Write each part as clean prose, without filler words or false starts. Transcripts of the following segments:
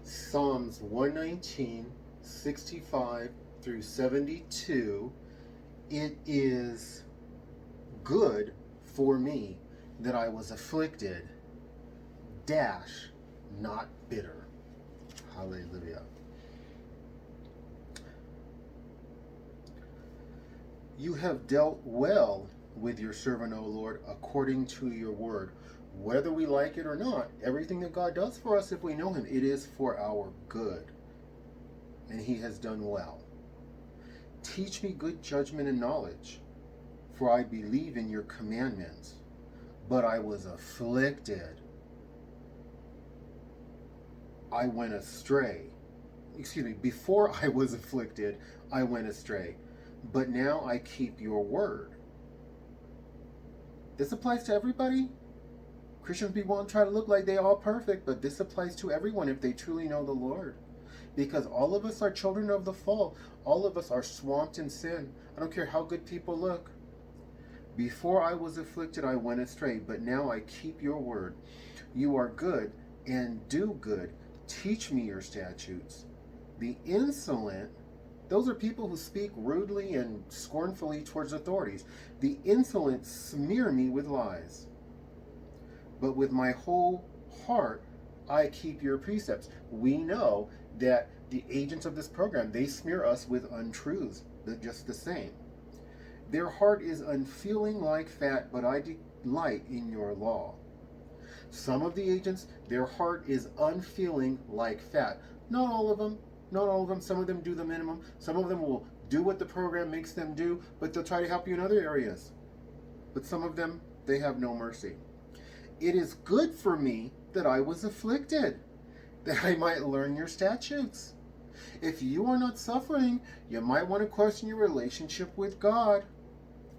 Psalms 119, 65 through 72. It is good for me that I was afflicted, dash, not bitter. Hallelujah. You have dealt well with your servant, O Lord, according to your word. Whether we like it or not, everything that God does for us, if we know him, it is for our good. And he has done well. Teach me good judgment and knowledge, for I believe in your commandments. But I was afflicted. I went astray. Before I was afflicted, I went astray. But now I keep your word. This applies to everybody. Christians won't try to look like they're all perfect, but this applies to everyone if they truly know the Lord. Because all of us are children of the fall. All of us are swamped in sin. I don't care how good people look. Before I was afflicted, I went astray, but now I keep your word. You are good and do good. Teach me your statutes. The insolent, those are people who speak rudely and scornfully towards authorities. The insolent smear me with lies. But with my whole heart, I keep your precepts. We know that the agents of this program, they smear us with untruths, just the same. Their heart is unfeeling like fat, but I delight in your law. Some of the agents, their heart is unfeeling like fat. Not all of them. Not all of them. Some of them do the minimum. Some of them will do what the program makes them do, but they'll try to help you in other areas. But some of them, they have no mercy. It is good for me that I was afflicted, that I might learn your statutes. If you are not suffering, you might want to question your relationship with God.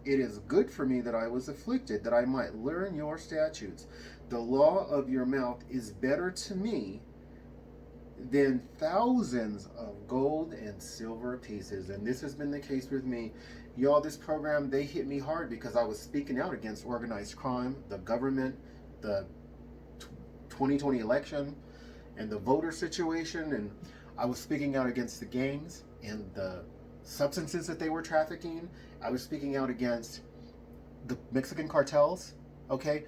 It is good for me that I was afflicted, that I might learn your statutes. The law of your mouth is better to me than thousands of gold and silver pieces. And this has been the case with me. Y'all, this program, they hit me hard because I was speaking out against organized crime, the government, the 2020 election, and the voter situation. And I was speaking out against the gangs and the substances that they were trafficking. I was speaking out against the Mexican cartels. Okay,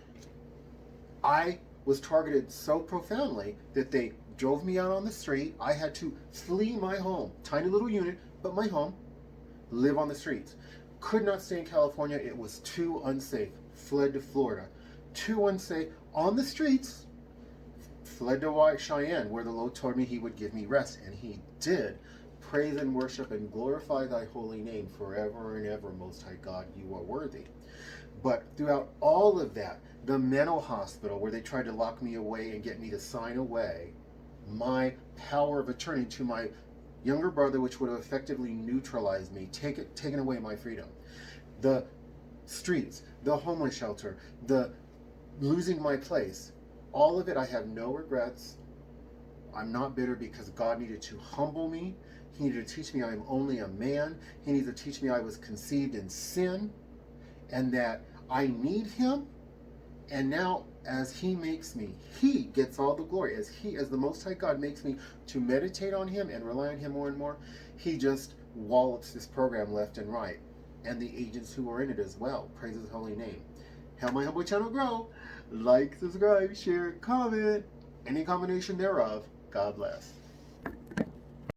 I was targeted so profoundly that they drove me out on the street. I had to flee my home, tiny little unit, but my home, live on the streets. Could not stay in California. It was too unsafe. Fled to Florida. Too unsafe. On the streets. Fled to Cheyenne, where the Lord told me he would give me rest, and he did. Praise and worship and glorify thy holy name forever and ever, Most High God, you are worthy. But throughout all of that, the mental hospital where they tried to lock me away and get me to sign away my power of attorney to my younger brother, which would have effectively neutralized me, taken away my freedom. The streets, the homeless shelter, the losing my place, all of it, I have no regrets. I'm not bitter because God needed to humble me. He needed to teach me I am only a man. He needed to teach me I was conceived in sin and that I need him. And now as he makes me, he gets all the glory. As the Most High God makes me to meditate on him and rely on him more and more, he just wallops this program left and right. And the agents who are in it as well. Praise his holy name. Help my humble channel grow. Like, subscribe, share, comment. Any combination thereof. God bless.